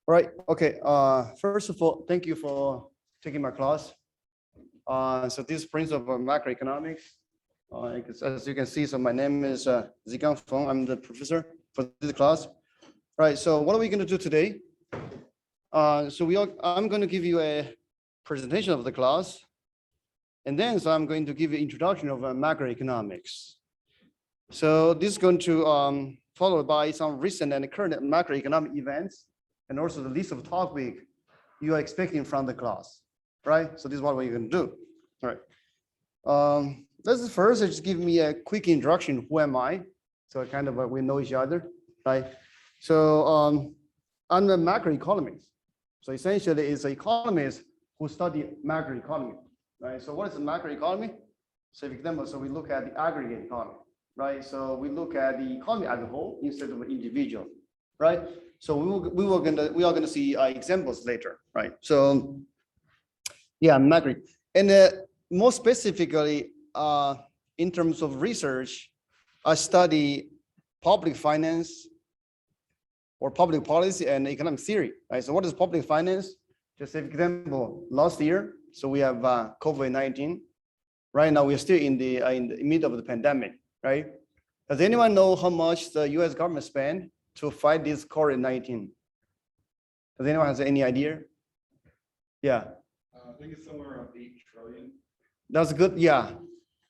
All right. Okay. First of all, thank you for taking my class. So this principle of macroeconomics. As you can see, so my name is Zigang Feng. I'm the professor for this class. Right. So what are we going to do today? I'm going to give you a presentation of the class, and then I'm going to give you introduction of macroeconomics. So this is going to followed by some recent and current macroeconomic events, and also the list of topic you are expecting from the class, right? So this is what we're going to do. All right. Let's first just give me a quick introduction. Who am I? So kind of we know each other, right? So I'm a macroeconomist. So essentially, it's an economist who study macroeconomy, right? So what is a macroeconomy? So for example, so we look at the aggregate economy, right? So we look at the economy as a whole instead of an individual, right? So we are gonna see examples later, right? So yeah, macro, and more specifically, in terms of research, I study public finance or public policy and economic theory, right? So what is public finance? Just an example, last year, so we have COVID-19. Right now, we're still in the middle of the pandemic, right? Does anyone know how much the US government spent to fight this COVID-19? Does anyone have any idea? Yeah. I think it's somewhere around 8 trillion. That's good, yeah.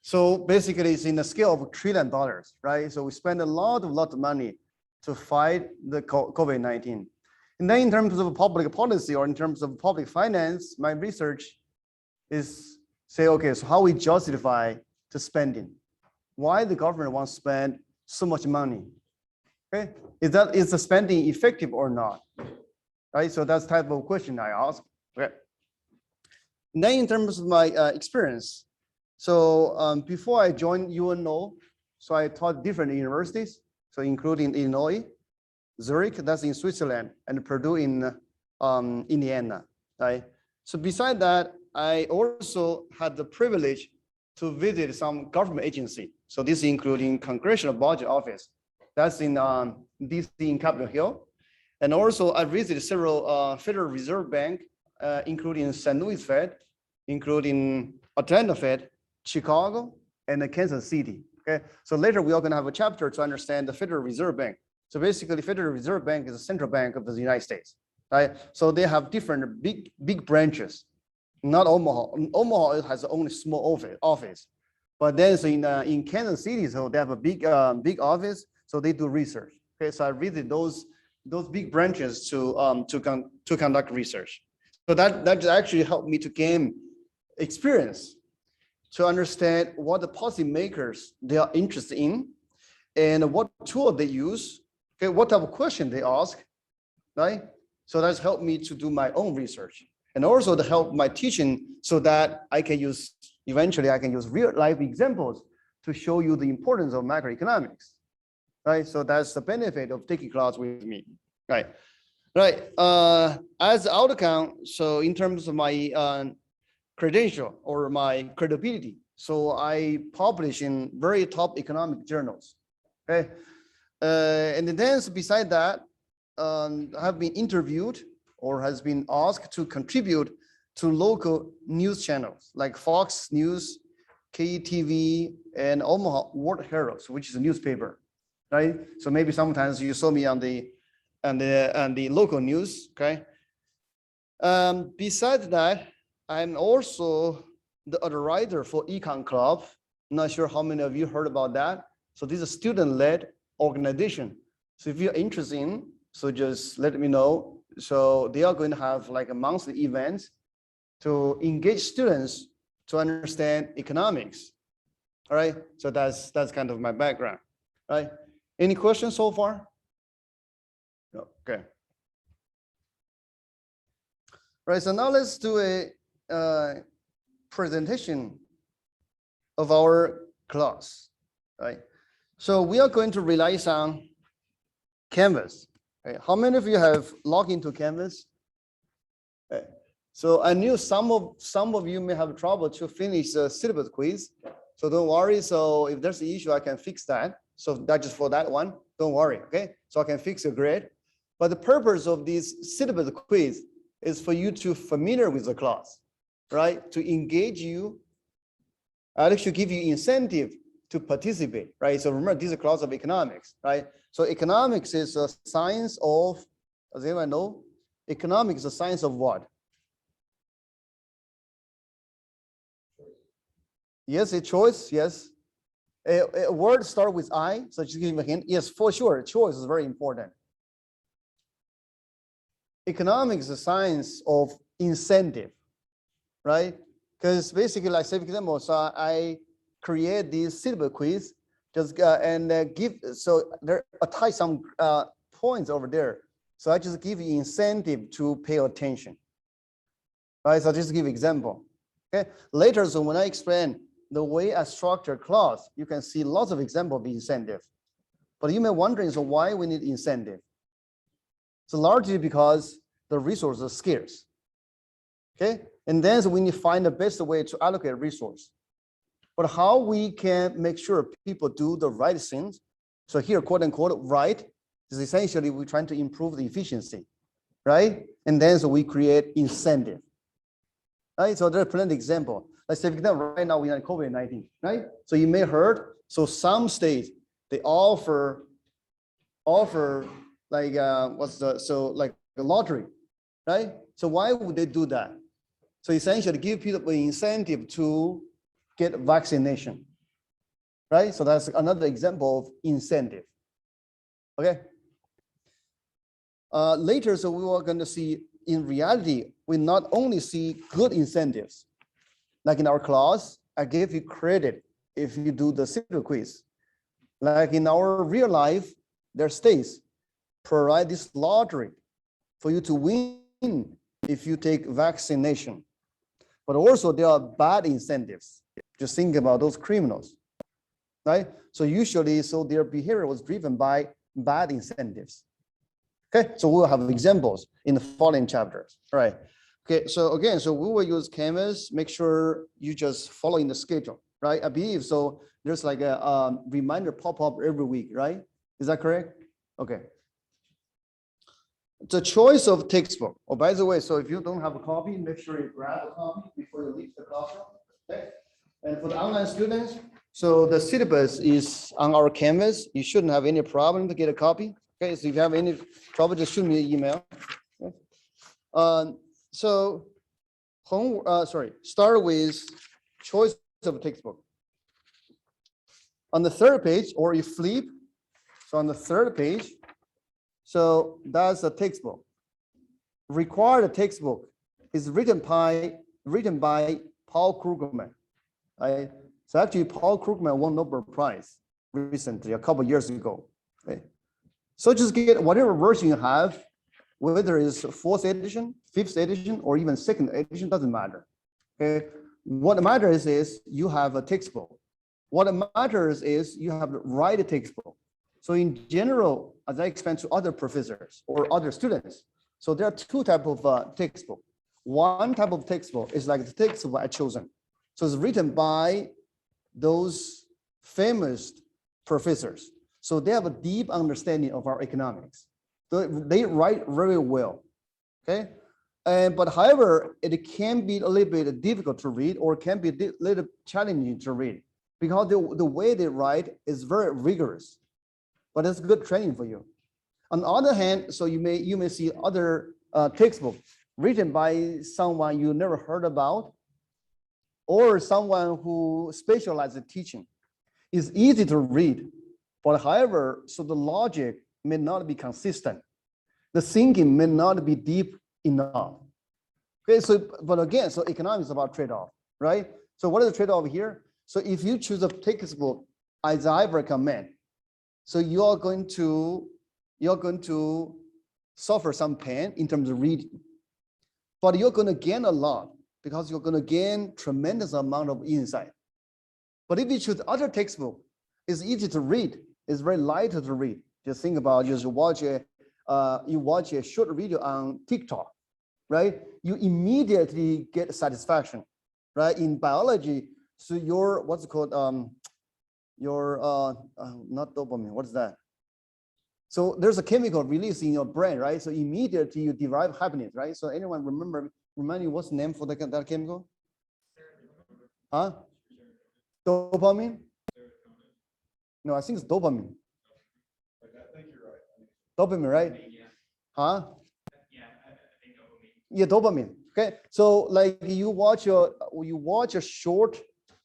So basically it's in the scale of $1 trillion, right? So we spend a lot of money to fight the COVID-19. And then in terms of public policy or in terms of public finance, my research is say, okay, so how we justify the spending? Why the government wants to spend so much money? Okay, is the spending effective or not? Right, so that's the type of question I ask. Okay. And then in terms of my experience, so before I joined UNO, so I taught different universities, so including Illinois, Zurich, that's in Switzerland, and Purdue in Indiana, right? So beside that, I also had the privilege to visit some government agency. So this including Congressional Budget Office, that's in DC in Capitol Hill. And also I visited several Federal Reserve Bank, including St. Louis Fed, including Atlanta Fed, Chicago, and Kansas City, okay? So later we are gonna have a chapter to understand the Federal Reserve Bank. So basically Federal Reserve Bank is a central bank of the United States, right? So they have different big branches. Not Omaha. Omaha has only small office, but then so in Kansas City, so they have a big office. So they do research. Okay, so I visit those big branches to conduct research. So that actually helped me to gain experience to understand what the policymakers they are interested in, and what tool they use. Okay, what type of question they ask, right? So that's helped me to do my own research. And also to help my teaching so that eventually I can use real life examples to show you the importance of macroeconomics, right? So that's the benefit of taking class with me, right? Right, as outcome, so in terms of my credential or my credibility, so I publish in very top economic journals, okay? And then beside that, I have been interviewed or has been asked to contribute to local news channels like Fox News, KTV, and Omaha World Herald, which is a newspaper, right? So maybe sometimes you saw me on the local news, okay? Besides that, I'm also the writer for Econ Club. I'm not sure how many of you heard about that. So this is a student-led organization. So if you're interested in, so just let me know. So they are going to have like a monthly event to engage students to understand economics. All right, so that's kind of my background. Right? Any questions so far? No. Okay. Right. So now let's do a presentation of our class. Right. So we are going to rely on Canvas. Okay. How many of you have logged into Canvas? Okay. So I knew some of you may have trouble to finish the syllabus quiz. So don't worry. So if there's an issue, I can fix that. So that's just for that one. Don't worry. Okay. So I can fix your grade. But the purpose of this syllabus quiz is for you to familiar with the class, right? To engage you, actually give you incentive to participate, right? So remember, this is a class of economics, right? So economics is a science of, does anyone know? Economics is a science of what? Yes, a choice, yes. A word start with I, so just give me a hint. Yes, for sure, choice is very important. Economics is a science of incentive, right? Because basically, like say for example, so I create this syllabus quiz, just give, so there attach some points over there. So I just give you incentive to pay attention, right? So I'll just give example. Okay, later, so when I explain the way I structure class, you can see lots of examples of incentive. But you may wondering, so why we need incentive? So largely because the resources are scarce. Okay, and then so we need to find the best way to allocate resource. But how we can make sure people do the right things? So here, quote unquote, right is essentially we're trying to improve the efficiency, right? And then so we create incentive, right? So there's plenty of example. Let's say right now we are in COVID-19, right? So you may heard, so some states, they offer like, like a lottery, right? So why would they do that? So essentially give people an incentive to get vaccination, right? So that's another example of incentive, okay? Later, so we are going to see in reality, we not only see good incentives, like in our class, I give you credit if you do the syllabus quiz. Like in our real life, there are states provide this lottery for you to win if you take vaccination. But also there are bad incentives. Just think about those criminals, right? So usually, so their behavior was driven by bad incentives. Okay, so we'll have examples in the following chapters. All right. Okay, so again, so we will use Canvas. Make sure you just follow in the schedule, right? I believe so. There's like a reminder pop up every week, right? Is that correct? Okay. The choice of textbook. Oh, by the way, so if you don't have a copy, make sure you grab a copy before you leave the classroom. Okay. And for the online students, so the syllabus is on our Canvas. You shouldn't have any problem to get a copy. Okay, so if you have any trouble, just shoot me an email. Okay. So start with choice of textbook. On the third page, or you flip, so on the third page, so that's a textbook. Required textbook is written by Paul Krugman. Right? So actually, Paul Krugman won Nobel Prize recently, a couple of years ago. Okay? So just get whatever version you have, whether it's fourth edition, fifth edition, or even second edition, doesn't matter. Okay? What matters is you have a textbook. What matters is you have the right textbook. So in general, as I explained to other professors or other students, so there are two types of textbook. One type of textbook is like the textbook I chosen. So it's written by those famous professors. So they have a deep understanding of our economics. They write very well, okay? But however, it can be a little bit difficult to read or can be a little challenging to read because the way they write is very rigorous, but it's good training for you. On the other hand, so you may see other textbooks written by someone you never heard about or someone who specializes in teaching. It's easy to read, but however, so the logic may not be consistent. The thinking may not be deep enough. Okay, so, but again, so economics is about trade-off, right? So what is the trade-off here? So if you choose a textbook, as I recommend, so you're going to suffer some pain in terms of reading, but you're going to gain a lot because you're going to gain tremendous amount of insight. But if you choose other textbook, it's easy to read. It's very light to read. Just think about just watch a short video on TikTok, right? You immediately get satisfaction, right? In biology, so your what's it called not dopamine. What is that? So there's a chemical released in your brain, right? So immediately you derive happiness, right? So anyone remind me what's the name for that chemical? Huh? Dopamine? No, I think it's dopamine. I think you're right. Dopamine, right? Huh? Yeah, dopamine. Okay. So like you watch a short,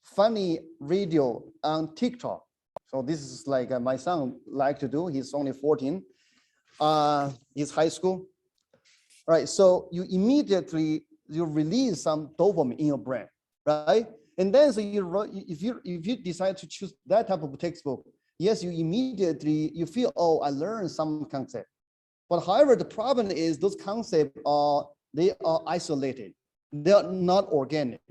funny video on TikTok. So this is like my son like to do. He's only 14. He's high school. Right. So you immediately you release some dopamine in your brain, right? And then so if you decide to choose that type of textbook, yes, you immediately you feel, oh, I learned some concept. But however, the problem is those concepts they are isolated. They are not organic.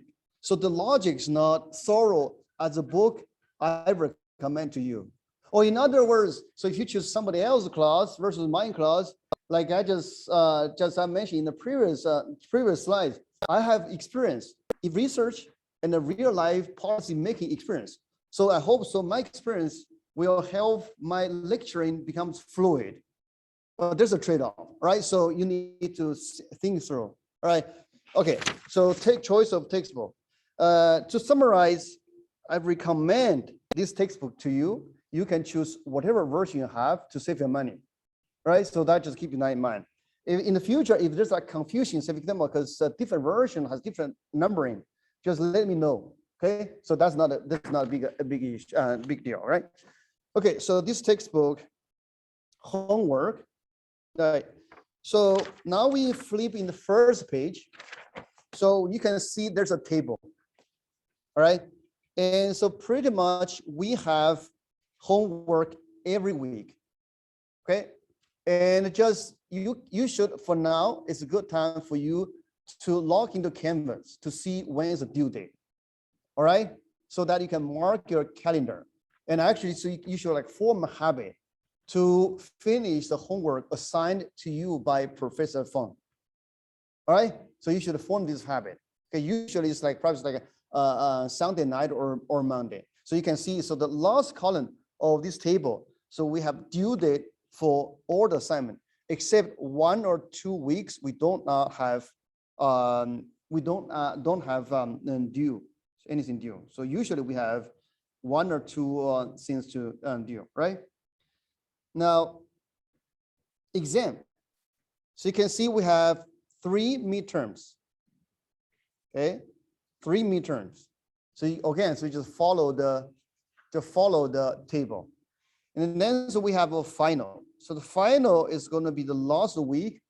So the logic is not thorough as a book I recommend to you. Or in other words, so if you choose somebody else's class versus my class, like I just I mentioned in the previous slides, I have experience in research and a real life policy making experience. So I hope so my experience will help my lecturing becomes fluid. But there's a trade-off, right? So you need to think through, all right? Okay, so take choice of textbook. To summarize, I recommend this textbook to you. You can choose whatever version you have to save your money, right? So that just keep in mind. In the future, if there's a confusion, say for example, because a different version has different numbering, just let me know, okay? So that's not a big deal, right? Okay, so this textbook, homework, right? So now we flip in the first page. So you can see there's a table, all right? And so pretty much we have homework every week, okay? And just you should, for now, it's a good time for you to log into Canvas to see when is the due date, all right? So that you can mark your calendar. And actually, so you should like form a habit to finish the homework assigned to you by Professor Feng. All right, so you should form this habit. Okay, usually it's like probably like Sunday night or Monday. So you can see, so the last column of this table, so we have due date for all the assignment, except 1 or 2 weeks we don't have due, anything due. So usually we have 1 or 2 things to due, right? Now, exam. So you can see we have 3 midterms. Okay, 3 midterms. So again, so you just follow the table. And then so we have a final. So the final is going to be the last week.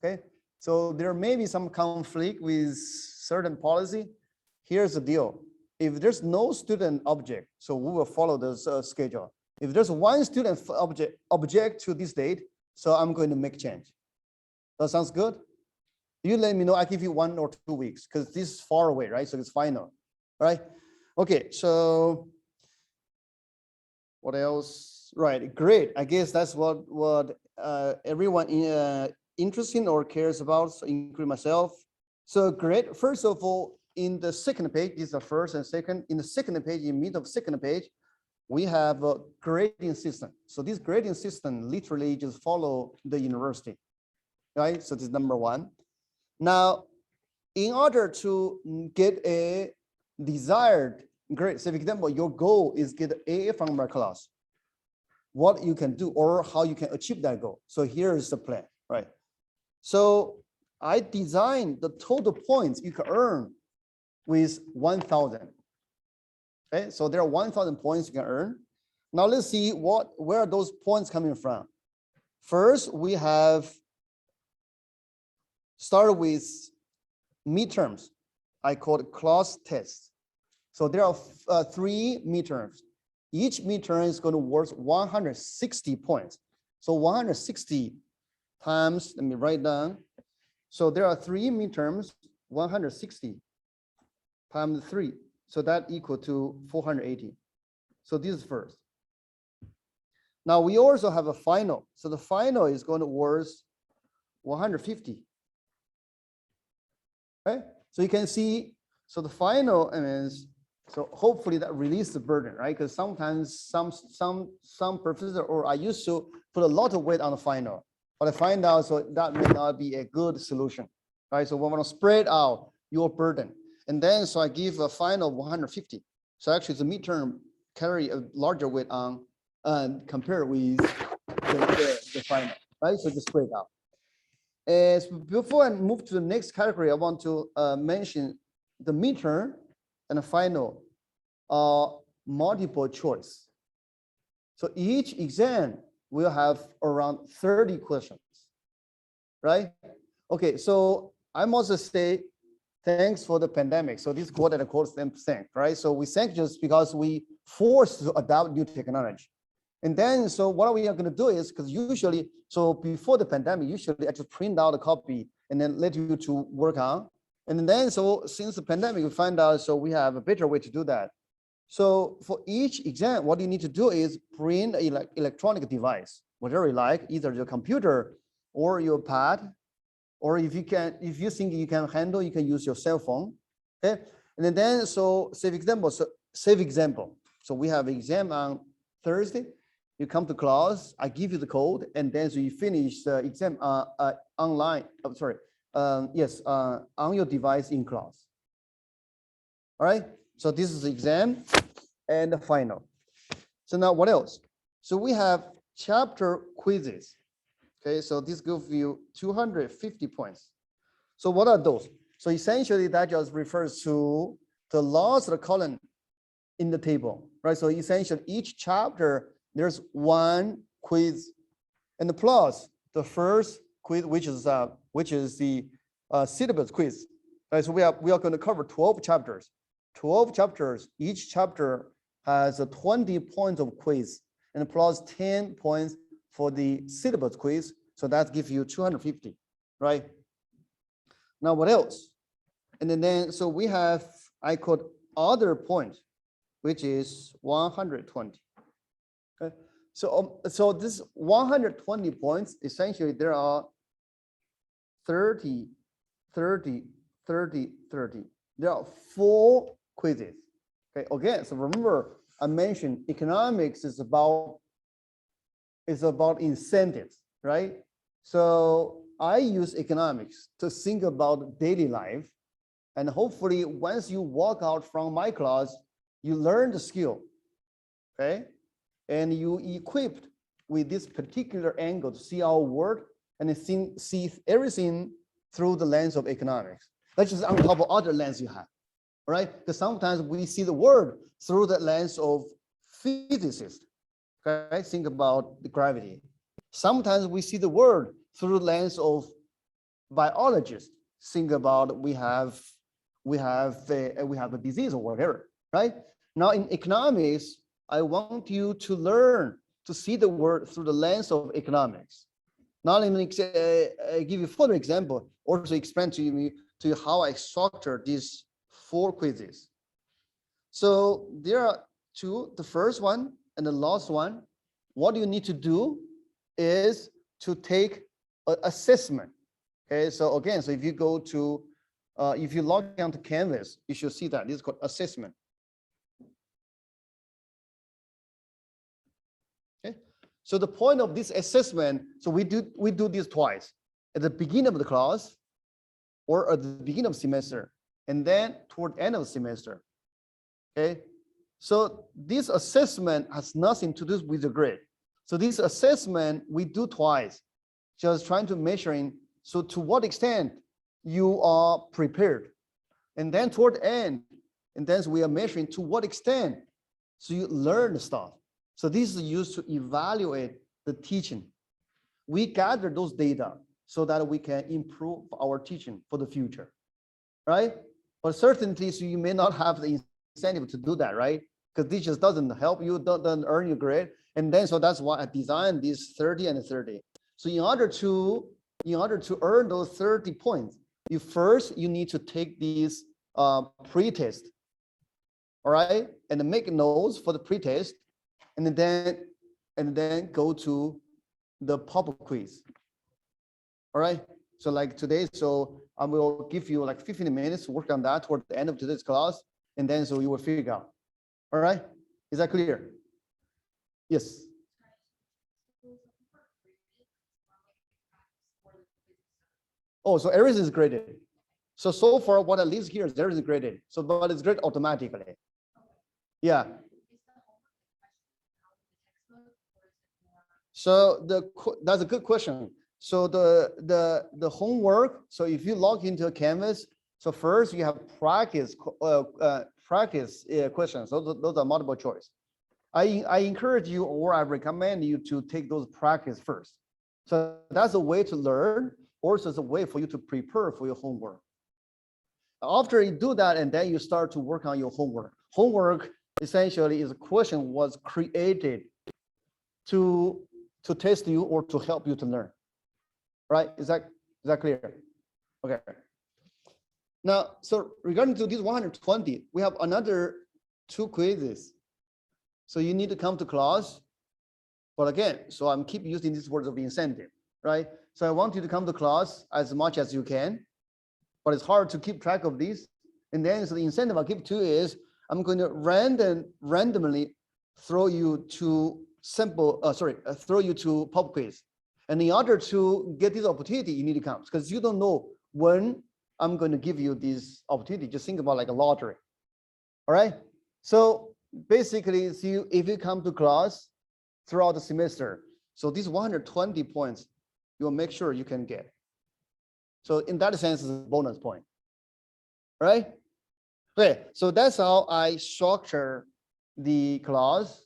Okay, so there may be some conflict with certain policy. Here's the deal. If there's no student object, so we will follow this schedule. If there's one student object to this date, so I'm going to make change. That sounds good? You let me know, I give you 1 or 2 weeks because this is far away, right? So it's final, right? Okay, so what else? Right, great. I guess that's what everyone interested or cares about, so including myself. So great. First of all, in the second page, this is the first and second. In the second page, in middle of second page, we have a grading system. So this grading system literally just follow the university, right? So this is number 1. Now, in order to get a desired grade, so for example, your goal is get A from my class, what you can do or how you can achieve that goal. So here is the plan, right? So I designed the total points you can earn with 1,000. Okay, so there are 1,000 points you can earn. Now let's see where are those points coming from. First, we have started with midterms. I call it class tests. So there are 3 midterms. Each midterm is going to worth 160 points. So 160 times, let me write down. So there are 3 midterms, 160 times 3. So that equal to 480. So this is first. Now we also have a final. So the final is going to worth 150. Okay, so you can see, so the final is So hopefully that release the burden, right? Because sometimes some professor or I used to put a lot of weight on the final, but I find out so that may not be a good solution, right? So we want to spread out your burden, and then so I give a final 150. So actually the midterm carry a larger weight on compared with the final, right? So just spread out. As before I move to the next category, I want to mention the midterm and the final multiple choice. So each exam will have around 30 questions, right? Okay, so I must say thanks for the pandemic. So this quote and a quote them thank, right? So we thank just because we forced to adopt new technology. And then, so what we are going to do is, because usually, so before the pandemic, usually I just print out a copy and then let you to work on. And then, so since the pandemic, we find out, so we have a better way to do that. So for each exam, what you need to do is print an electronic device, whatever you like, either your computer or your pad, or if you think you can handle, you can use your cell phone. Okay, and then so save example. So we have exam on Thursday. You come to class, I give you the code, and then so you finish the exam online. I'm sorry, on your device in class. All right. So this is the exam and the final. So now what else? So we have chapter quizzes. Okay, so this gives you 250 points. So what are those? So essentially that just refers to the last column in the table, right? So essentially each chapter, there's one quiz, and plus the first quiz, which is the syllabus quiz. Right, so we are going to cover 12 chapters. 12 chapters. Each chapter has 20 points of quiz, and plus 10 points for the syllabus quiz. So that gives you 250, right? Now what else? And then so we have I called other points, which is 120. Okay, so this 120 points, essentially there are 30, 30, 30, 30. There are 4 quizzes. Okay, again, so remember I mentioned economics is about incentives, right? So I use economics to think about daily life, and hopefully once you walk out from my class, you learn the skill, okay? And you equipped with this particular angle to see our world and see everything through the lens of economics. That's just on top of other lens you have, right? Because sometimes we see the world through the lens of physicists, okay? Think about the gravity. Sometimes we see the world through the lens of biologists. Think about we have a disease or whatever, right? Now in economics, I want you to learn to see the world through the lens of economics. Not even give you further example, also explain to you how I structure these 4 quizzes. So there are 2, the first one and the last one. What you need to do is to take an assessment. Okay, so again, so if you go to, if you log on to Canvas, you should see that this is called assessment. Okay, so the point of this assessment, so we do this twice, at the beginning of the class or at the beginning of semester, and then toward the end of the semester. Okay, so this assessment has nothing to do with the grade. So this assessment we do twice, just trying to measuring, so to what extent you are prepared. And then toward the end, and then we are measuring to what extent so you learn the stuff. So this is used to evaluate the teaching. We gather those data so that we can improve our teaching for the future, right? But certainly, so you may not have the incentive to do that, right? Because this just doesn't help you, doesn't earn your grade. And then, so that's why I designed these 30 and 30. So in order to earn those 30 points, you need to take these pre-test, all right? And make notes for the pre-test, and then go to the pop quiz. All right. So like today, so I will give you like 15 minutes to work on that toward the end of today's class. and then so you will figure out. All right, is that clear? Yes. Oh, so everything is graded. So far what I list here is everything is graded. So, but it's graded automatically. Yeah. So that's a good question. So the homework. So if you log into a Canvas, so first you have practice questions. Those are multiple choice. I encourage you, or I recommend you to take those practice first. So that's a way to learn. Also, it's a way for you to prepare for your homework. After you do that, and then you start to work on your homework. Homework essentially is a question was created to test you or to help you to learn. Right? Is that clear? Okay. Now, so regarding to these 120, we have another 2 quizzes. So you need to come to class. But again, so I'm keep using these words of incentive, right? So I want you to come to class as much as you can, but it's hard to keep track of these. And then so the incentive I'll give to you is I'm going to randomly throw you to throw you to pop quiz. And in order to get this opportunity, you need to come because you don't know when I'm going to give you this opportunity. Just think about like a lottery. All right. So basically, if you come to class throughout the semester, so these 120 points, you'll make sure you can get. So in that sense, it's a bonus point. All right. Okay. So that's how I structure the class.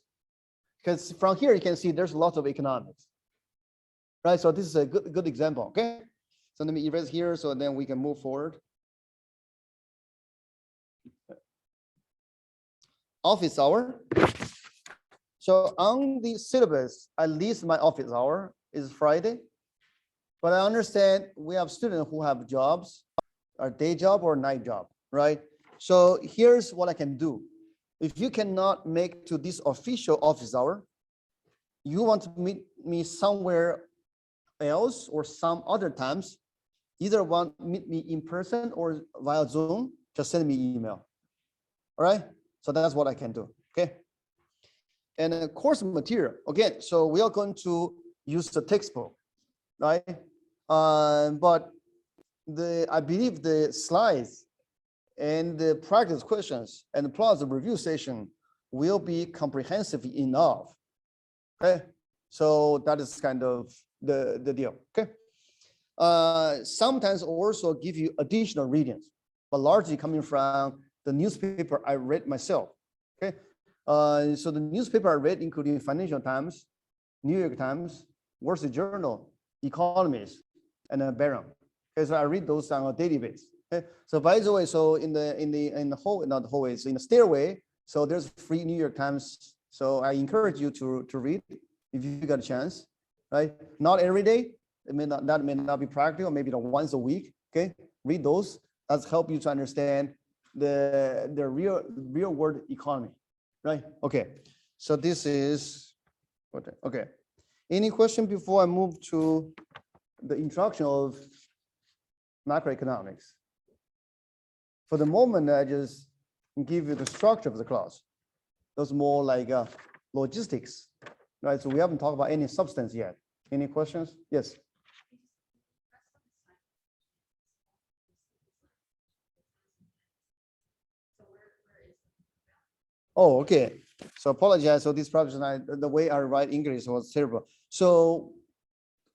Because from here you can see there's lots of economics. Right. So this is a good example. Okay. So let me erase here so then we can move forward. Office hour. So on the syllabus, at least my office hour is Friday. But I understand we have students who have jobs, a day job or night job, right? So here's what I can do. If you cannot make to this official office hour, you want to meet me somewhere else or some other times, either want to meet me in person or via Zoom, just send me email. All right? So that's what I can do, okay? And the course material, again, so we are going to use the textbook, right? But I believe the slides and the practice questions and plus the review session will be comprehensive enough, okay? So that is kind of the deal, okay? Sometimes also give you additional readings, but largely coming from the newspaper I read myself, okay? So the newspaper I read, including Financial Times, New York Times, Wall Street Journal, Economist, and Barron. Okay, so I read those on a daily basis. Okay, so by the way, so in the hall, not the hallway, so in the stairway, so there's free New York Times. So I encourage you to read if you got a chance, right? Not every day. It may not be practical. Maybe once a week. Okay, read those. That's help you to understand the real world economy, right? Okay, so this is okay. Any question before I move to the introduction of macroeconomics? For the moment, I just give you the structure of the class. Those more like logistics, right? So we haven't talked about any substance yet. Any questions? Yes. Oh, okay. So apologize. So this probably the way I write English was terrible. So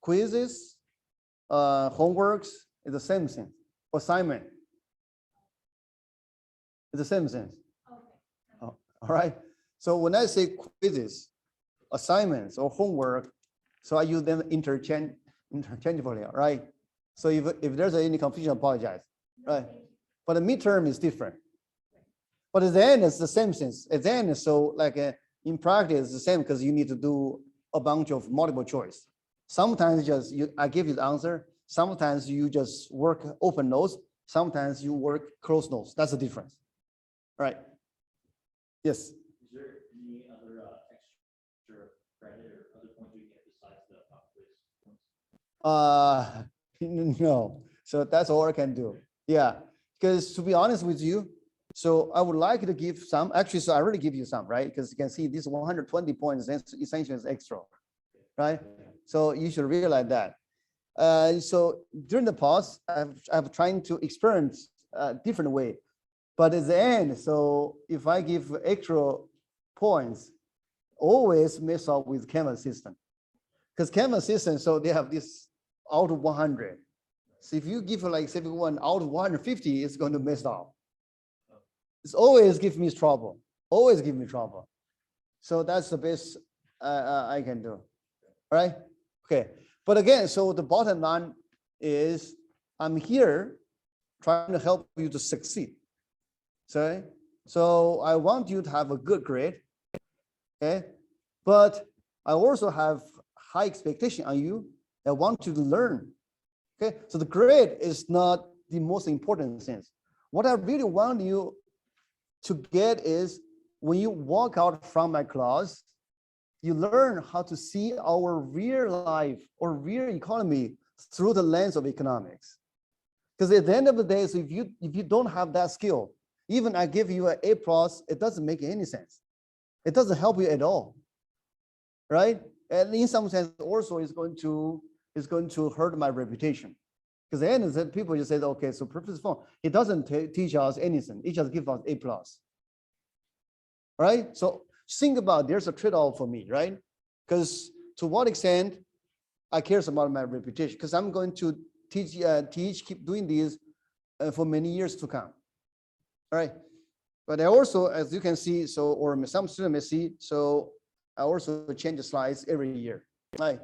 quizzes, homeworks is the same thing. Assignment is the same thing. Oh, all right. So when I say quizzes, assignments, or homework, so I use them interchangeably, right? So if there's any confusion, apologize, right? But the midterm is different. But at the end, it's the same thing. At the end, so like in practice, it's the same because you need to do a bunch of multiple choice. Sometimes I give you the answer. Sometimes you just work open notes. Sometimes you work closed notes. That's the difference, right? Yes. Is there any other extra credit or other points you get besides the pop quiz points? No. So that's all I can do. Yeah, because to be honest with you, So I would like to give some, actually, so I already give you some, right? Because you can see this 120 points essentially is extra, right? So you should realize that. So during the past, I've trying to experience a different way, but at the end, so if I give extra points, always mess up with Canvas system, because Canvas system, so they have this out of 100. So if you give like 71 out of 150, it's going to mess up. It's always give me trouble, always give me trouble. So that's the best I can do, all right? Okay, but again, so the bottom line is I'm here trying to help you to succeed. So I want you to have a good grade, okay? But I also have high expectation on you. I want you to learn, okay? So the grade is not the most important thing. What I really want you to get is when you walk out from my class, you learn how to see our real life or real economy through the lens of economics. Because at the end of the day, so if you don't have that skill, even I give you an A+, it doesn't make any sense. It doesn't help you at all, right? And in some sense, also is going to hurt my reputation. Because the end of the people just say, okay, so Professor Feng, he doesn't teach us anything. He just gives us A+. Right? So think about there's a trade-off for me, right? Because to what extent I care about my reputation, because I'm going to teach, keep doing this for many years to come. All right. But I also, as you can see, so, or some students may see, so I also change the slides every year. Right.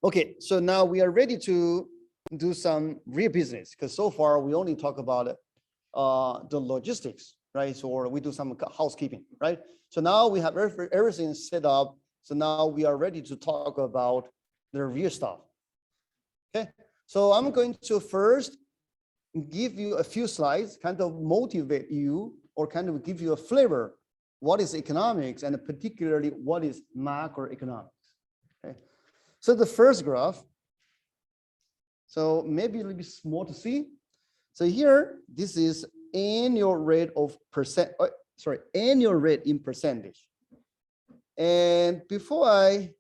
Okay, so now we are ready to do some real business, because so far we only talk about the logistics, right? So or we do some housekeeping, right? So now we have everything set up. So now we are ready to talk about the real stuff. Okay, so I'm going to first give you a few slides, kind of motivate you or kind of give you a flavor. What is economics and particularly what is macroeconomics? Okay, so the first graph, so maybe a little bit small to see. So here, this is annual rate of annual rate in percentage. And before I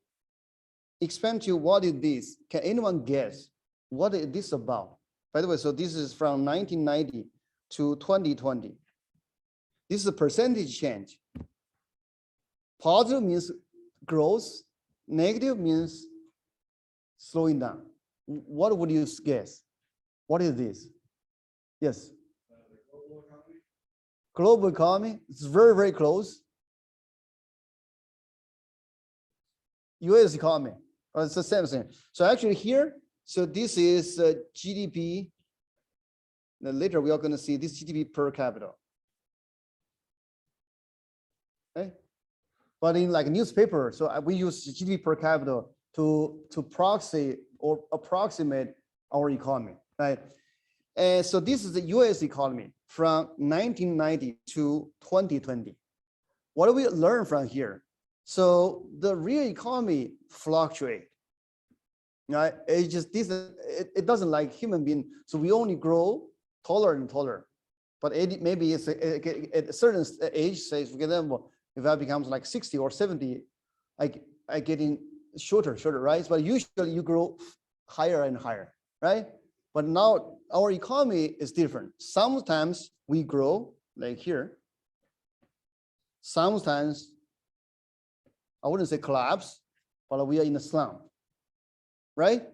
explain to you what is this, can anyone guess what is this about? By the way, so this is from 1990 to 2020. This is a percentage change. Positive means growth, negative means slowing down. What would you guess? What is this? Yes. Global economy. Global economy, it's very, very close. US economy, it's the same thing. So actually here, so this is GDP. Then later we are going to see this GDP per capita. Okay. But in like newspaper, so we use GDP per capita to proxy or approximate our economy, right? And so this is the US economy from 1990 to 2020. What do we learn from here? So the real economy fluctuate, right? It just it doesn't like human being. So we only grow taller and taller, but maybe it's at a certain age, say for example, if that becomes like 60 or 70, I getting shorter, right? But usually you grow higher and higher, right? But now our economy is different. Sometimes we grow like here. Sometimes I wouldn't say collapse, but we are in a slump, right?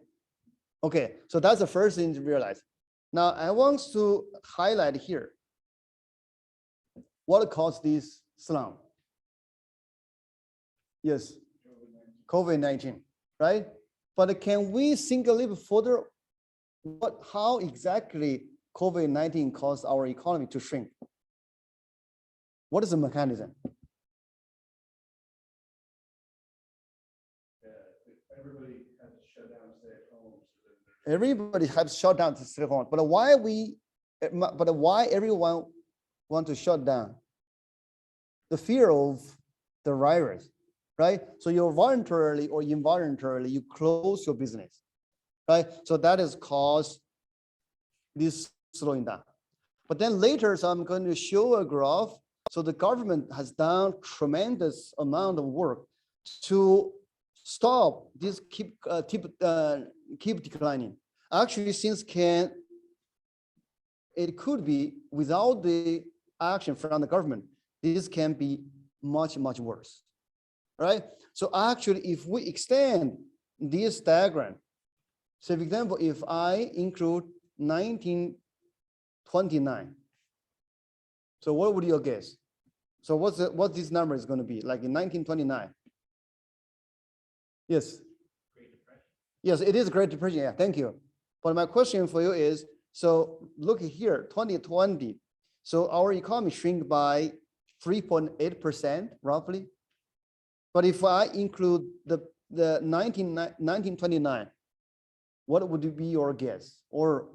Okay, so that's the first thing to realize. Now I want to highlight here what caused this slump. Yes, COVID-19, right? But can we think a little further? How exactly COVID-19 caused our economy to shrink? What is the mechanism? Everybody had to shut down and stay at home. Everybody has shut down to stay home. But why everyone want to shut down? The fear of the virus, right? So you voluntarily or involuntarily, you close your business, right? So that has caused this slowing down. But then later, so I'm going to show a graph. So the government has done tremendous amount of work to stop this keep declining. Actually, since it could be without the action from the government, this can be much, much worse, right? So actually, if we extend this diagram, so for example, if I include 1929, so what would you guess? So what this number is going to be like in 1929? Yes. Yes, it is Great Depression. Yeah, thank you. But my question for you is, so look here, 2020. So our economy shrink by 3.8% roughly. But if I include the 1929, what would be your guess? Or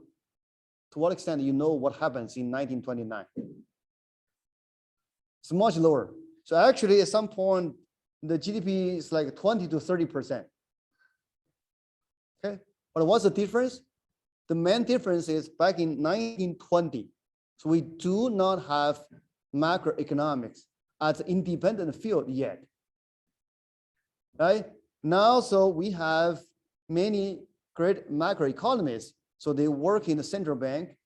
to what extent you know what happens in 1929? It's much lower. So actually at some point, the GDP is like 20 to 30%. Okay, but what's the difference? The main difference is back in 1920, so we do not have macroeconomics as an independent field yet. Right? Now, so we have many great macroeconomists. So they work in the central bank,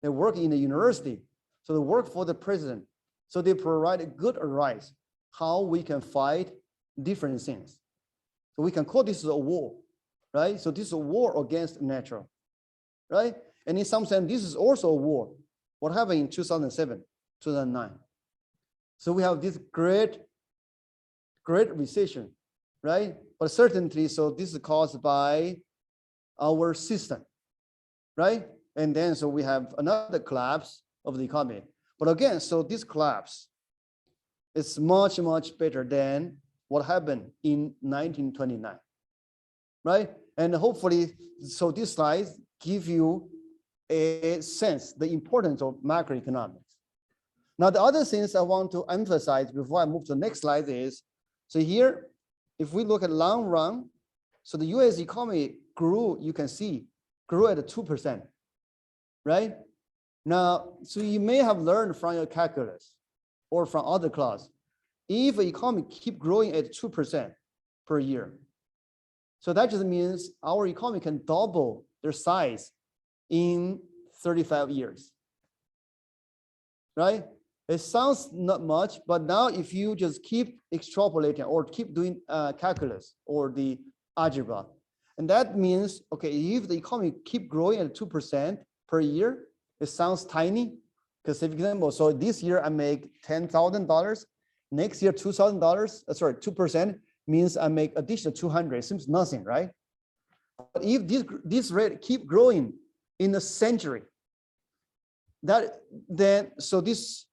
they work in the university, so they work for the president. So they provide a good advice how we can fight different things. So we can call this a war, right? So this is a war against natural, right? And in some sense, this is also a war. What happened in 2007, 2009? So we have this great recession, right? But certainly, so this is caused by our system, right? And then so we have another collapse of the economy. But again, so this collapse is much, much better than what happened in 1929, right? And hopefully, so these slides give you a sense, the importance of macroeconomics. Now, the other things I want to emphasize before I move to the next slide is, so here, if we look at long run, so the US economy grew, you can see, grew at 2%, right? Now, so you may have learned from your calculus or from other class, if the economy keep growing at 2% per year, so that just means our economy can double their size in 35 years, right? It sounds not much, but now if you just keep extrapolating or keep doing calculus or the algebra, and that means, okay, if the economy keep growing at 2% per year, it sounds tiny, because for example, so this year I make $10,000, next year $2,000, sorry, 2% means I make additional 200, it seems nothing, right? But if this rate keep growing in a century, that then, so this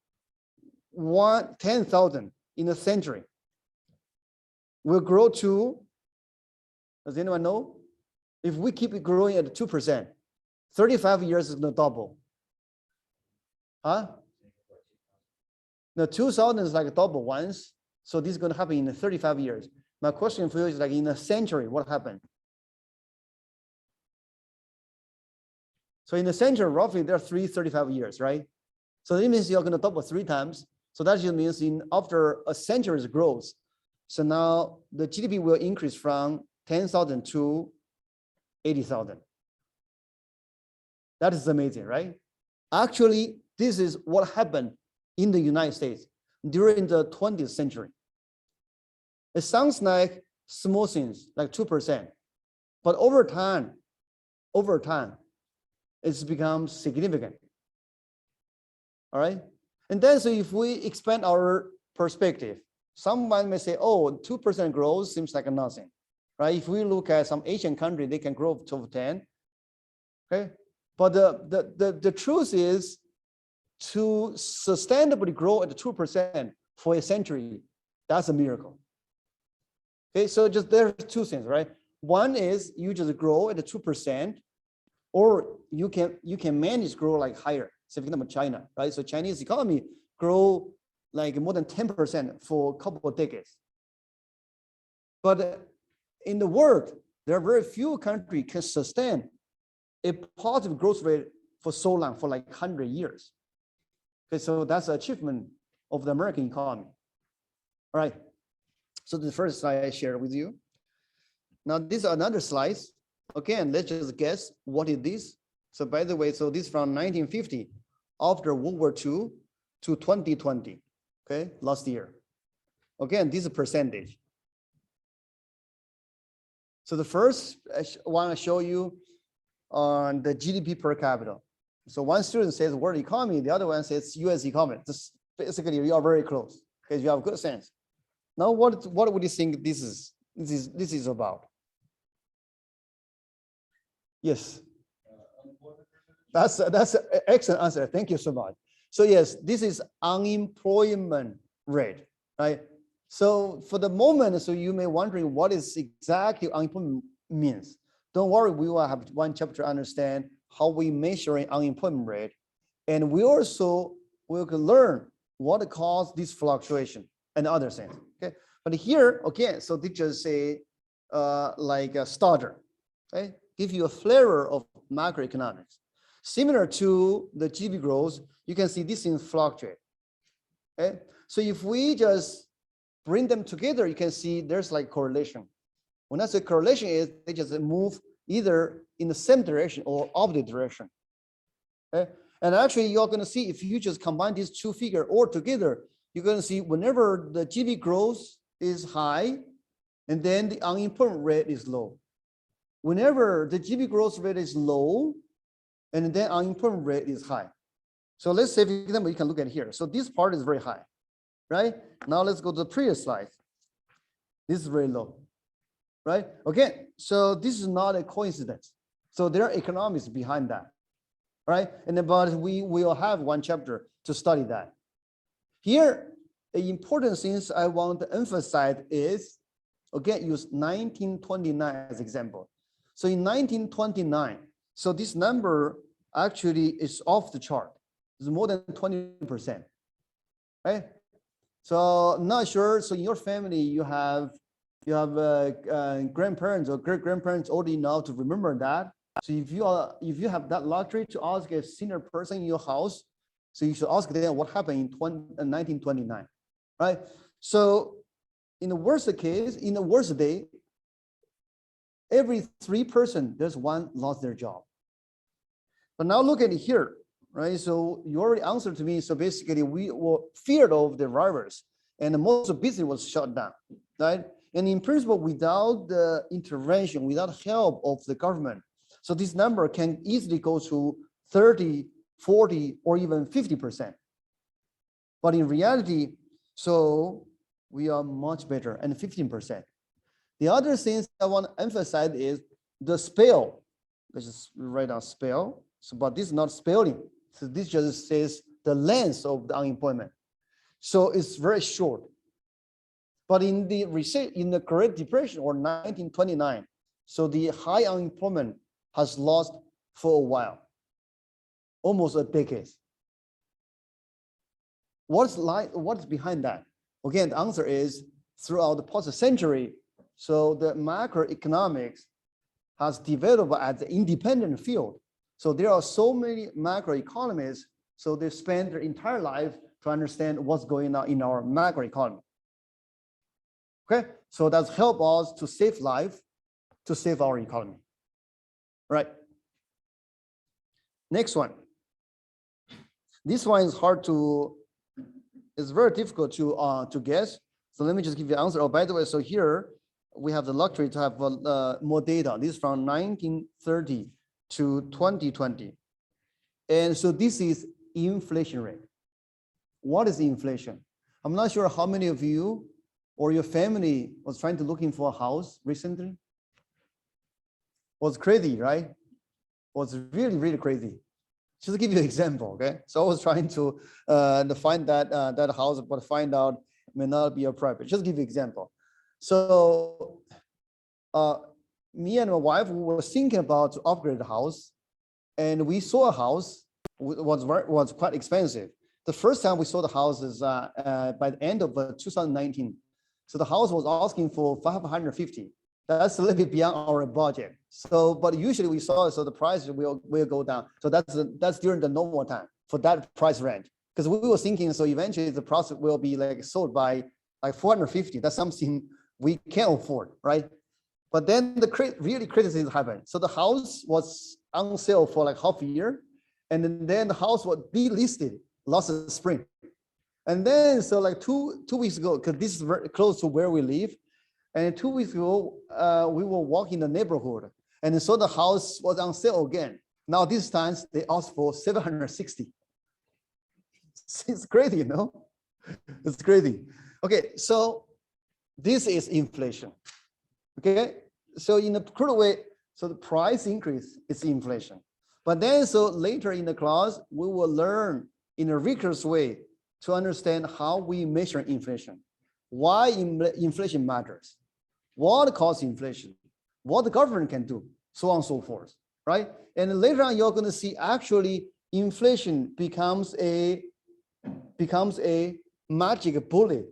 10,000 in a century will grow to, does anyone know? If we keep it growing at 2%, 35 years is going to double. Huh? The 2,000 is like a double once. So this is going to happen in 35 years. My question for you is like in a century, what happened? So in a century, roughly there are 35 years, right? So that means you're going to double 3 times. So that just means after a century's growth, so now the GDP will increase from 10,000 to 80,000. That is amazing, right? Actually, this is what happened in the United States during the 20th century. It sounds like small things, like 2%, but over time, it's become significant. All right. And then, so if we expand our perspective, someone may say, oh, 2% growth seems like nothing, right? If we look at some Asian country, they can grow to 10. Okay. But the truth is, to sustainably grow at 2% for a century, that's a miracle. Okay, so just there are 2 things, right? One is you just grow at 2%, or you can manage grow like higher. So for example, China, right? So Chinese economy grow like more than 10% for a couple of decades. But in the world, there are very few countries can sustain a positive growth rate for so long, for like 100 years. Okay, so that's the achievement of the American economy. All right. So the first slide I shared with you. Now this is another slide. Again, let's just guess what is this. So by the way, so this from 1950, after World War II to 2020, okay, last year. Again, this is a percentage. So the first I want to show you on the GDP per capita. So one student says world economy, the other one says US economy. This basically you are very close because you have good sense. Now what would you think this is about? Yes. That's an excellent answer. Thank you so much. So yes, this is unemployment rate, right? So for the moment, so you may wondering what is exactly unemployment means. Don't worry, we will have one chapter to understand how we measure unemployment rate. And we also will learn what caused this fluctuation and other things, okay? But here, okay, so they just say like a starter, okay? Give you a flavor of macroeconomics. Similar to the GDP growth, you can see these things fluctuate, okay? So if we just bring them together, you can see there's like correlation. When I say correlation is they just move either in the same direction or opposite direction, okay? And actually you're gonna see if you just combine these two figures all together, you're gonna see whenever the GDP growth is high, and then the unemployment rate is low. Whenever the GDP growth rate is low, and then unemployment rate is high. So let's say, for example, you can look at here. So this part is very high, right? Now let's go to the previous slide. This is very low, right? Okay, so this is not a coincidence. So there are economics behind that, right? And but we will have one chapter to study that. Here, the important things I want to emphasize is, again, use 1929 as example. So in 1929, so this number actually is off the chart. It's more than 20%, right? So not sure. So in your family, you have grandparents or great grandparents old enough to remember that. So if you have that luxury to ask a senior person in your house, so you should ask them what happened in 1929, right? So in the worst case, in the worst day, every 3 person, there's one lost their job. But now look at it here, right? So you already answered to me. So basically we were feared of the virus and most of business was shut down, right? And in principle, without the intervention, without help of the government, so this number can easily go to 30, 40, or even 50%. But in reality, so we are much better and 15%. The other things I want to emphasize is the spell. Let's just write down spell. So, but this is not spelling. So this just says the length of the unemployment. So it's very short. But in the Great Depression or 1929, so the high unemployment has lost for a while, almost a decade. What's behind that? Again, the answer is throughout the past century, so the macroeconomics has developed as an independent field. So there are so many macroeconomists, so they spend their entire life to understand what's going on in our macroeconomy. Okay, so that's help us to save life, to save our economy. Right. Next one. This one is hard to, it's very difficult to guess. So let me just give you the answer. Oh, by the way, so here we have the luxury to have more data. This is from 1930 to 2020. And so this is inflation rate. What is inflation? I'm not sure how many of you or your family was trying to looking for a house recently. Was crazy, right? Was really, really crazy. Just to give you an example, okay? So I was trying to find that house, but find out it may not be a private. Just give you an example. So me and my wife were thinking about to upgrade the house, and we saw a house was quite expensive. The first time we saw the house is by the end of 2019. So the house was asking for 550. That's a little bit beyond our budget. So, but usually we saw so the price will go down. So that's during the normal time for that price range. Because we were thinking, so eventually the product will be like sold by like 450. That's something we can't afford, right? But then the really crazy things happened. So the house was on sale for like half a year, and then the house was delisted last spring. And then so like two weeks ago, because this is very close to where we live, and 2 weeks ago we were walking the neighborhood, and so the house was on sale again. Now this time they asked for 760. It's crazy, you know? It's crazy. Okay, so this is inflation. Okay, so in a crude way, so the price increase is inflation. But then, so later in the class, we will learn in a rigorous way to understand how we measure inflation, why inflation matters, what causes inflation, what the government can do, so on and so forth, right? And later on, you're going to see actually inflation becomes a magic bullet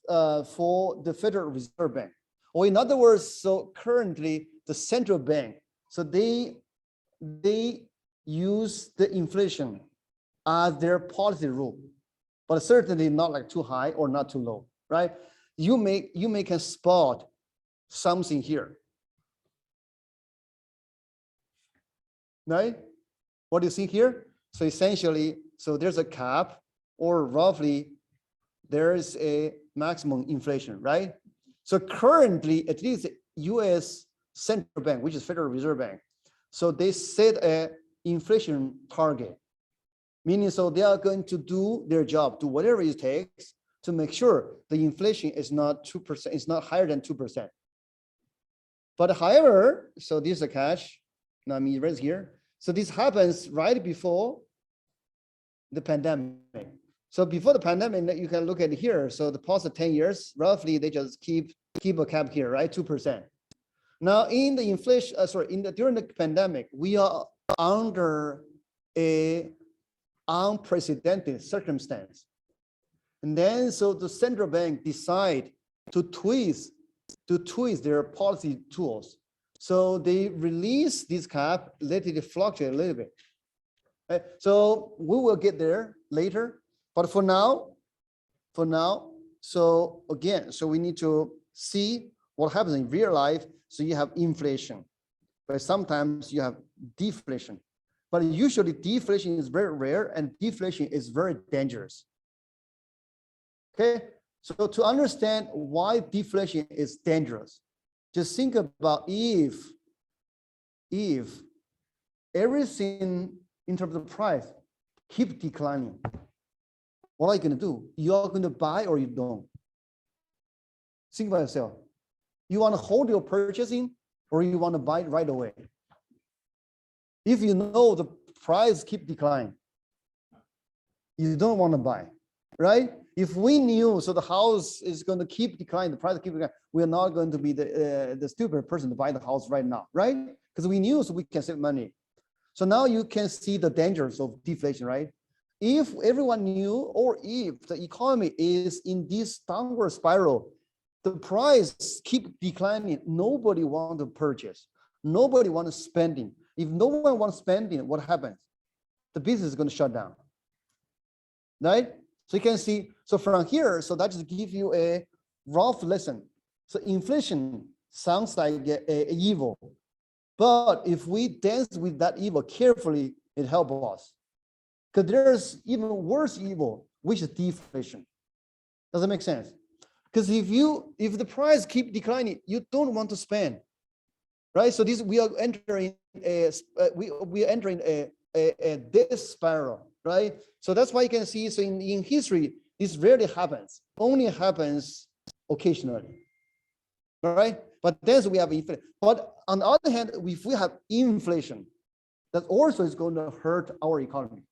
for the Federal Reserve Bank. Or in other words, so currently the central bank, so they use the inflation as their policy rule, but certainly not like too high or not too low, right? You can spot something here, right? What do you see here? So essentially, so there's a cap, or roughly there is a maximum inflation, right? So currently, at least US Central Bank, which is Federal Reserve Bank, so they set a inflation target, meaning so they are going to do their job, do whatever it takes to make sure the inflation is not 2%, it's not higher than 2%. But however, so this is a catch, now me right here. So this happens right before the pandemic. So before the pandemic, you can look at here. So the past 10 years, roughly, they just keep a cap here, right? 2%. Now in the inflation, during the pandemic, we are under a unprecedented circumstance. And then so the central bank decide to twist their policy tools. So they release this cap, let it fluctuate a little bit. Right? So we will get there later. But for now, so again, so we need to see what happens in real life. So you have inflation, but sometimes you have deflation. But usually deflation is very rare and deflation is very dangerous. Okay, so to understand why deflation is dangerous, just think about if everything in terms of price keep declining, what are you going to do? You're going to buy or you don't? Think about yourself. You want to hold your purchasing or you want to buy it right away? If you know the price keep declining, you don't want to buy, right? If we knew so the house is going to keep declining, the price keep declining, we're not going to be the stupid person to buy the house right now, right? Because we knew so we can save money. So now you can see the dangers of deflation, right? If everyone knew, or if the economy is in this downward spiral, the price keep declining, nobody wants to purchase, nobody wants spending. If no one wants spending, what happens? The business is going to shut down, right? So you can see, so from here, so that just gives you a rough lesson. So inflation sounds like a evil, but if we dance with that evil carefully, it helps us. Because there's even worse evil, which is deflation. Does that make sense? Because if the price keep declining, you don't want to spend, right? So we are entering a death spiral, right? So that's why you can see, so in history, this rarely happens, only happens occasionally, right? But then so we have inflation. But on the other hand, if we have inflation, that also is going to hurt our economy,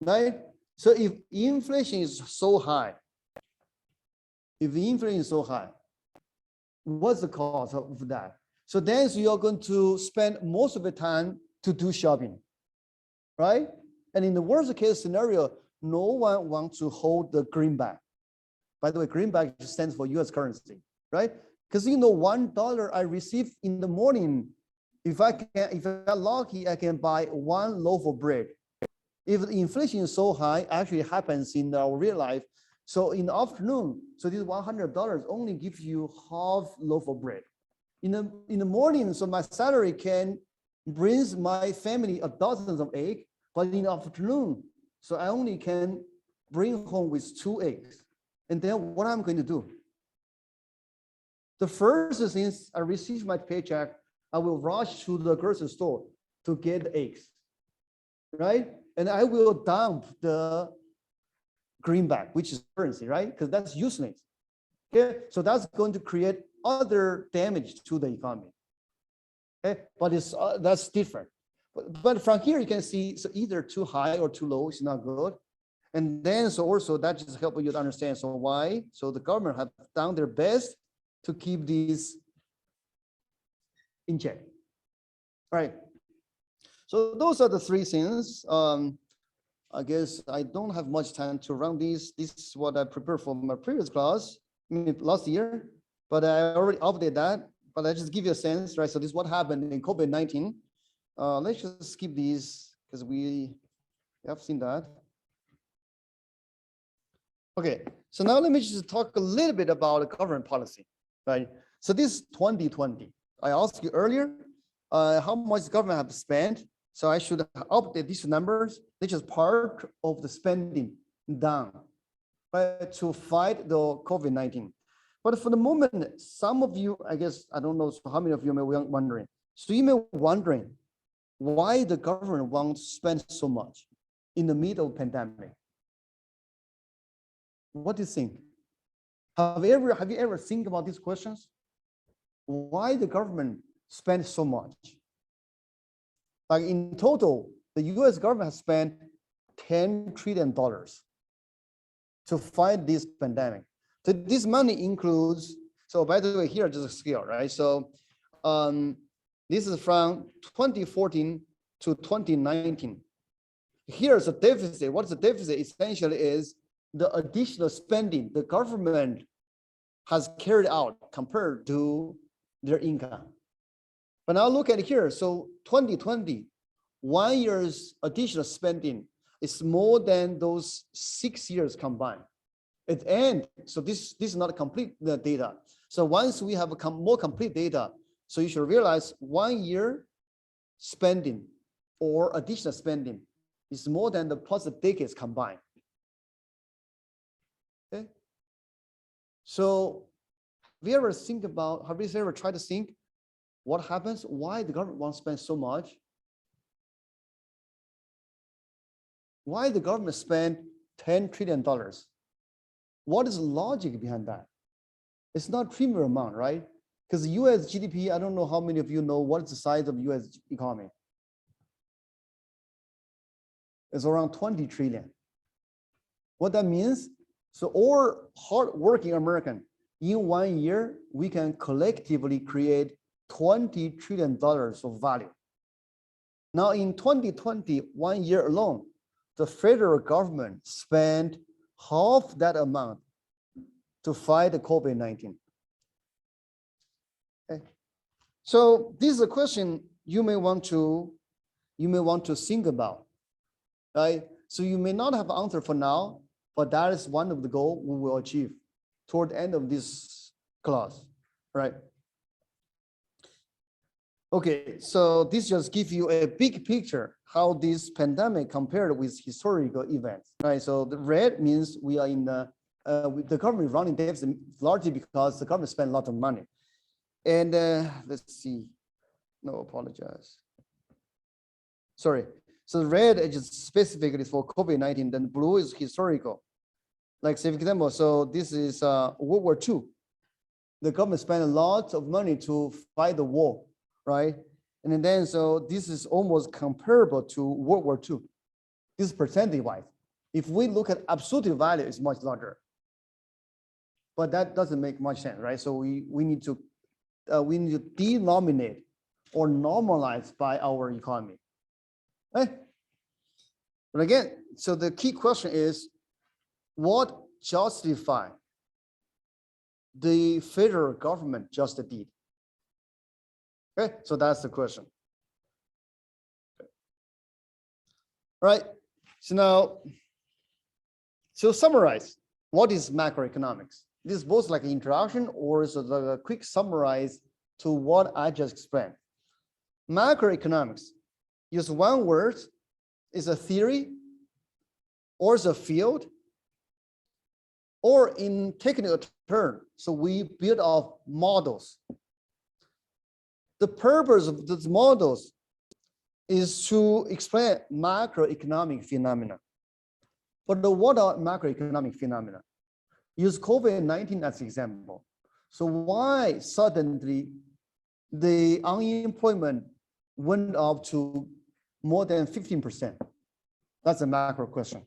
right? So if inflation is so high, what's the cause of that? So then so you're going to spend most of the time to do shopping, right? And in the worst case scenario, no one wants to hold the greenback. By the way, greenback stands for US currency, right? Because $1 I receive in the morning, if I'm lucky, I can buy one loaf of bread. If the inflation is so high, actually happens in our real life. So in the afternoon, so this $100 only gives you half loaf of bread. In the morning, so my salary can brings my family a dozen of eggs, but in the afternoon, so I only can bring home with 2 eggs. And then what I'm going to do? The first thing I receive my paycheck, I will rush to the grocery store to get the eggs, right? And I will dump the greenback, which is currency, right? Because that's useless. Okay, so that's going to create other damage to the economy. Okay, but that's different. But from here you can see, so either too high or too low is not good. And then so also that just help you to understand so why. So the government have done their best to keep these in check. All right. So those are the 3 things. I guess I don't have much time to run these. This is what I prepared for my previous class, last year, but I already updated that. But I just give you a sense, right? So this is what happened in COVID-19. Let's just skip these because we have seen that. Okay, so now let me just talk a little bit about the government policy, right? So this is 2020. I asked you earlier, how much the government have spent. So I should update these numbers. This is part of the spending down, right, to fight the COVID-19. But for the moment, some of you, I guess, I don't know how many of you may be wondering. So you may be wondering why the government wants to spend so much in the middle of pandemic. What do you think? Have you ever think about these questions? Why the government spends so much? Like in total, the US government has spent $10 trillion to fight this pandemic. So this money includes, so by the way, here just a scale, right? So this is from 2014 to 2019. Here's a deficit. What's the deficit? Essentially is the additional spending the government has carried out compared to their income. But now look at here. So 2020, 1 year's additional spending is more than those 6 years combined. At the end, so this is not complete the data. So once we have more complete data, so you should realize 1 year spending or additional spending is more than the plus the decades combined. Okay. So have you ever tried to think what happens? Why the government wants to spend so much? Why the government spend $10 trillion? What is the logic behind that? It's not trivial amount, right? Because US GDP, I don't know how many of you know what is the size of US economy. It's around 20 trillion. What that means, so all hardworking American, in 1 year, we can collectively create $20 trillion of value. Now in 2020, 1 year alone, the federal government spent half that amount to fight the COVID-19. Okay. So this is a question you may want to think about, right? So you may not have an answer for now, but that is one of the goals we will achieve toward the end of this class, right? Okay, so this just gives you a big picture how this pandemic compared with historical events, right? So the red means we are in the government running deficit largely because the government spent a lot of money. And let's see, no, apologize. Sorry, so the red is just specifically for COVID-19, then blue is historical. Like say for example, so this is World War II. The government spent a lot of money to fight the war, right? And then so this is almost comparable to World War II. This is percentage-wise. If we look at absolute value, it's much larger. But that doesn't make much sense, right? So we need to denominate or normalize by our economy. Right? But again, so the key question is, what justify the federal government just did? Okay, so that's the question. Okay. Right. So now, so summarize, what is macroeconomics? This is both like an introduction or sort of a quick summarize to what I just explained. Macroeconomics, use one word, is a theory, or is a field, or in technical term, so we build up models. The purpose of these models is to explain macroeconomic phenomena. But what are macroeconomic phenomena? Use COVID-19 as an example. So why suddenly the unemployment went up to more than 15%? That's a macro question,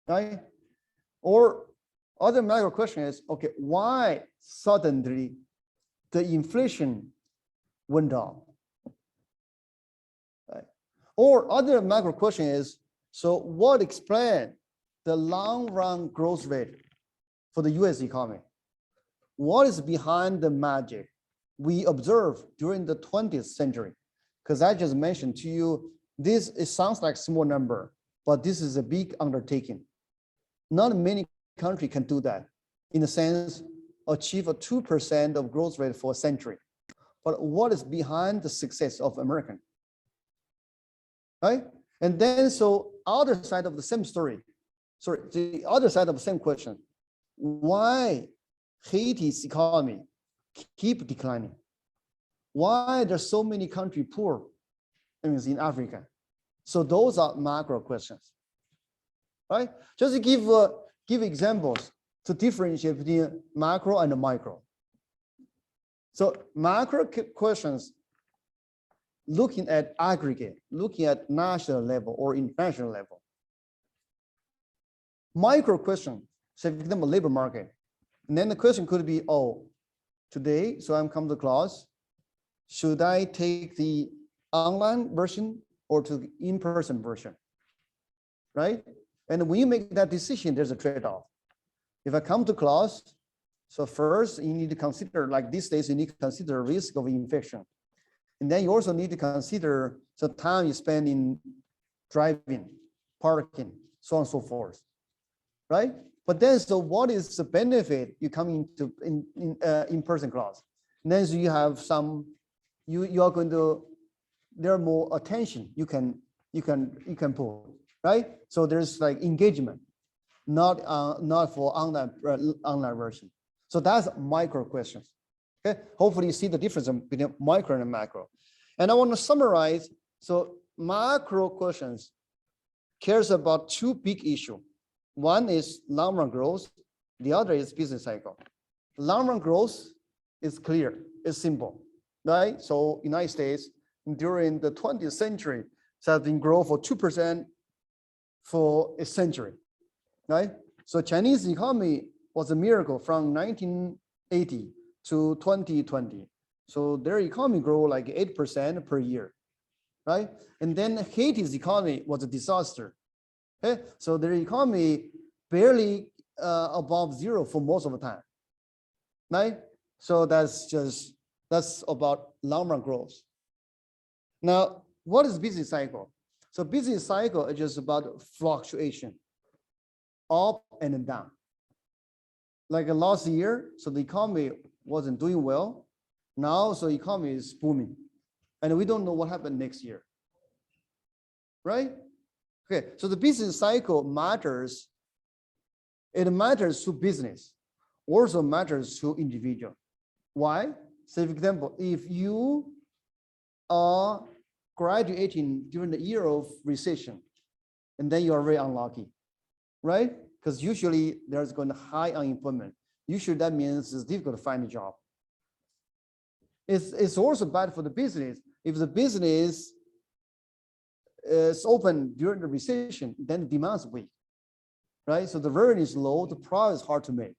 right? Or other macro question is, okay, why suddenly the inflation went up? Right? Or other macro question is, so what explains the long run growth rate for the US economy? What is behind the magic we observed during the 20th century? Because I just mentioned to you, it sounds like small number, but this is a big undertaking. Not many countries can do that. In a sense, achieve a 2% of growth rate for a century. But what is behind the success of American? Right? And then, so other side of the same story, the other side of the same question, why Haiti's economy keep declining? Why there's so many countries poor in Africa? So those are macro questions, right? Just to give examples to differentiate between macro and micro. So macro questions, looking at aggregate, looking at national level or international level. Micro question, say for example, labor market. And then the question could be, oh, today, so I'm come to class, should I take the online version or to the in-person version, right? And when you make that decision, there's a trade-off. If I come to class, so first you need to consider, like these days, you need to consider risk of infection. And then you also need to consider the time you spend in driving, parking, so on and so forth, right? But then, so what is the benefit you come into in-person class? And then so you have some, you are going to, there are more attention you can put, right? So there's like engagement, not for online version. So that's micro questions. Okay, hopefully you see the difference between micro and macro. And I want to summarize. So macro questions cares about two big issues. One is long run growth. The other is business cycle. Long run growth is clear. It's simple, right? So United States during the 20th century has been growing for 2% for a century, right? So Chinese economy was a miracle from 1980 to 2020. So their economy grew like 8% per year, right? And then Haiti's economy was a disaster. Okay, so their economy barely above zero for most of the time, right? So that's about long run growth. Now, what is business cycle? So business cycle is just about fluctuation, up and down. Like last year, so the economy wasn't doing well. Now, so economy is booming, and we don't know what happened next year, right? Okay, so the business cycle matters. It matters to business, also matters to individual. Why? So for example, if you are graduating during the year of recession, and then you are very unlucky, right? Because usually there's going to high unemployment. Usually that means it's difficult to find a job. It's also bad for the business. If the business is open during the recession, then the demand is weak, right? So the revenue is low, the profit is hard to make,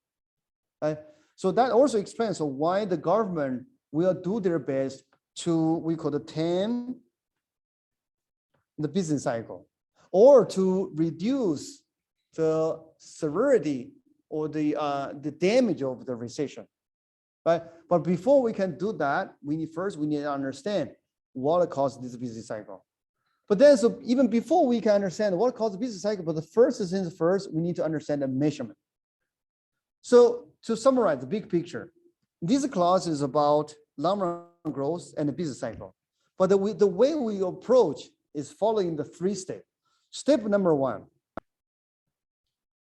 right? So that also explains why the government will do their best to, we call it tame the business cycle, or to reduce the severity or the damage of the recession, right? But before we can do that, we need to understand what causes this business cycle. But then, so even before we can understand what causes business cycle, but the first things first, we need to understand the measurement. So to summarize the big picture, this class is about long-run growth and the business cycle. But the way we approach is following the 3 steps. Step number 1,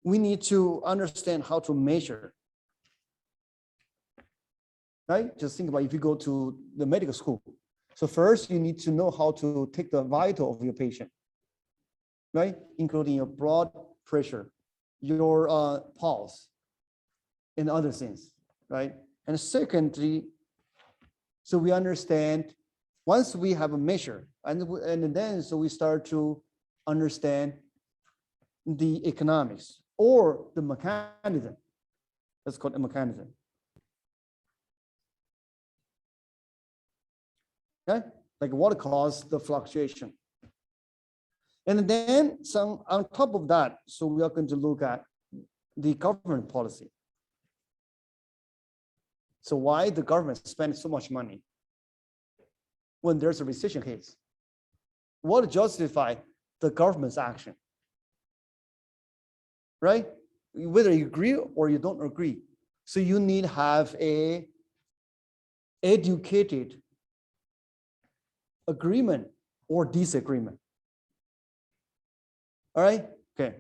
we need to understand how to measure. Right? Just think about if you go to the medical school. So first, you need to know how to take the vital of your patient, right? Including your blood pressure, your pulse, and other things, right? And secondly, so we understand once we have a measure, and then so we start to understand the economics or the mechanism. That's called a mechanism. Okay, like what caused the fluctuation. And then on top of that, so we are going to look at the government policy. So why the government spends so much money when there's a recession case? What justifies the government's action? Right? Whether you agree or you don't agree. So you need to have a educated agreement or disagreement. All right, okay.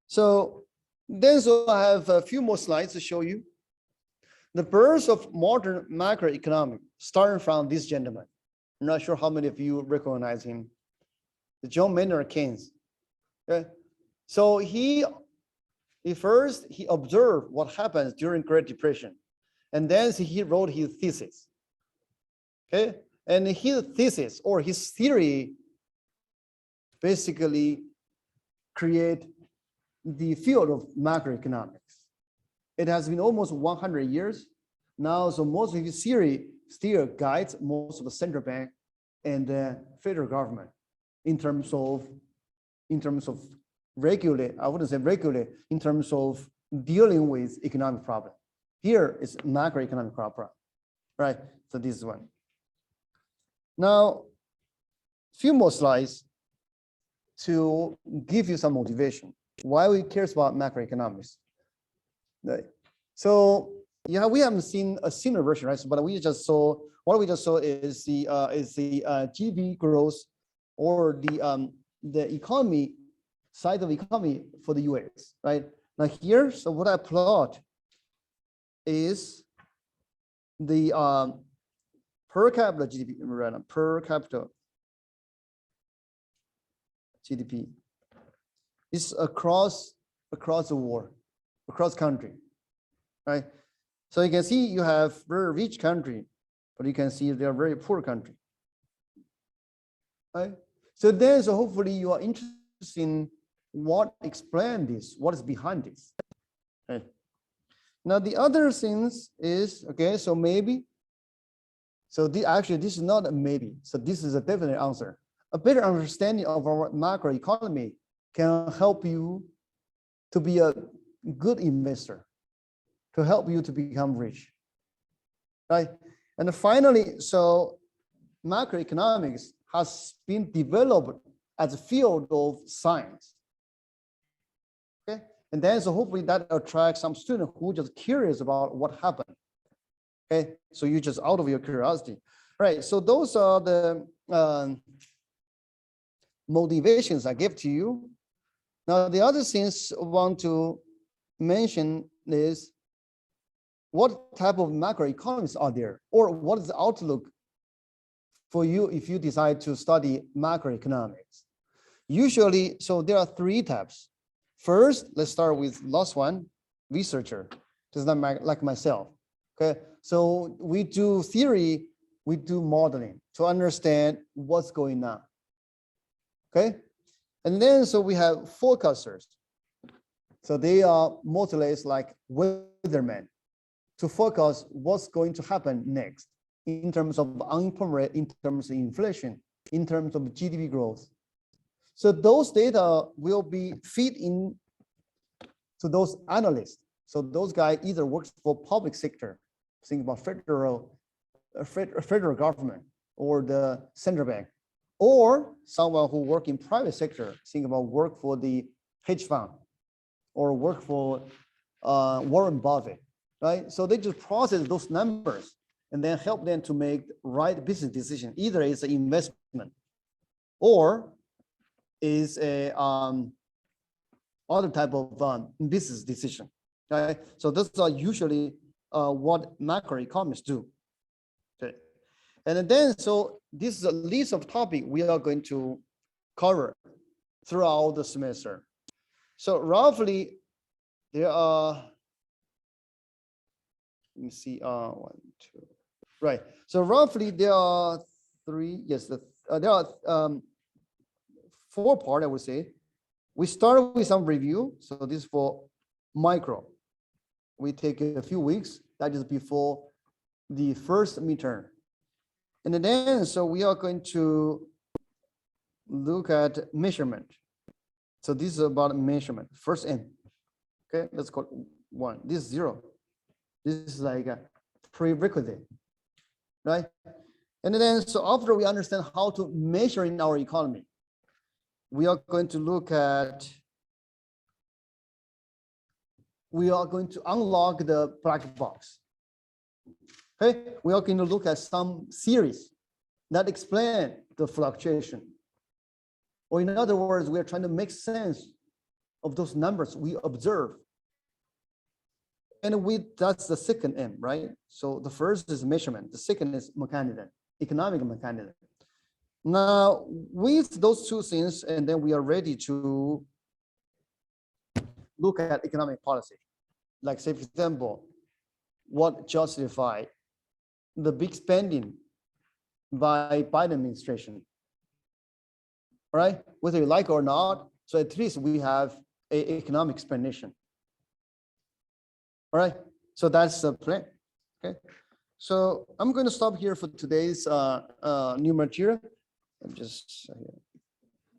So then so I have a few more slides to show you. The birth of modern macroeconomics, starting from this gentleman. I'm not sure how many of you recognize him. John Maynard Keynes. Okay. So he observed what happens during Great Depression, and then he wrote his thesis. Okay, and his thesis or his theory basically create the field of macroeconomics. It has been almost 100 years now, so most of his theory still guides most of the central bank and the federal government in terms of regulate, I wouldn't say regulate, in terms of dealing with economic problem. Here is macroeconomic problem, right? So this is one. Now, a few more slides to give you some motivation. Why we care about macroeconomics. Right. So yeah, we haven't seen a similar version, right? So, but we just saw what we just saw is the GDP growth or the economy side of economy for the US, right? Now here, so what I plot is the per capita GDP, right? Per capita GDP. It's across the world, across country, right? So you can see you have very rich country, but you can see they are very poor country, right? So then, so hopefully you are interested in what explain this, what is behind this. Okay. Now the other things is, okay, so maybe, so actually this is not a maybe, so this is a definite answer. A better understanding of our macroeconomy can help you to be a good investor, to help you to become rich, right? And finally, so macroeconomics has been developed as a field of science, okay? And then so hopefully that attracts some student who just curious about what happened, okay? So you just out of your curiosity, right? So those are the motivations I give to you. Now, the other things I want to mention is what type of macroeconomics are there, or what is the outlook for you if you decide to study macroeconomics? Usually, so there are 3 types. First, let's start with last one, researcher. This is not like myself, okay? So we do theory, we do modeling to understand what's going on, okay? And then, so we have forecasters. So they are more or less like weathermen to forecast what's going to happen next in terms of unemployment rate, in terms of inflation, in terms of GDP growth. So those data will be feed in to those analysts. So those guys either works for public sector, think about federal government or the central bank, or someone who work in private sector, think about work for the hedge fund or work for Warren Buffett, right? So they just process those numbers and then help them to make the right business decision. Either it's an investment or is a other type of business decision, right? So those are usually what macroeconomists do. Okay, and then so this is a list of topics we are going to cover throughout the semester. So roughly there are, let me see, 1, 2, right. So roughly there are 3, yes, there are 4 parts, I would say. We start with some review. So this is for micro. We take a few weeks, that is before the first midterm. And then, so we are going to look at measurement. So this is about measurement, first M. Okay, let's call it 1. This is 0. This is like a prerequisite, right? And then, so after we understand how to measure in our economy, we are going to look at, we are going to unlock the black box. Okay, we are going to look at some theories that explain the fluctuation. Or in other words, we are trying to make sense of those numbers we observe. And that's the second M, right? So the first is measurement, the second is mechanism, economic mechanism. Now, with those 2 things, and then we are ready to look at economic policy. Like, say, for example, what justify the big spending by Biden administration, right? Whether you like it or not, so at least we have an economic explanation. All right, so that's the plan, okay? So I'm going to stop here for today's new material. I'm just here.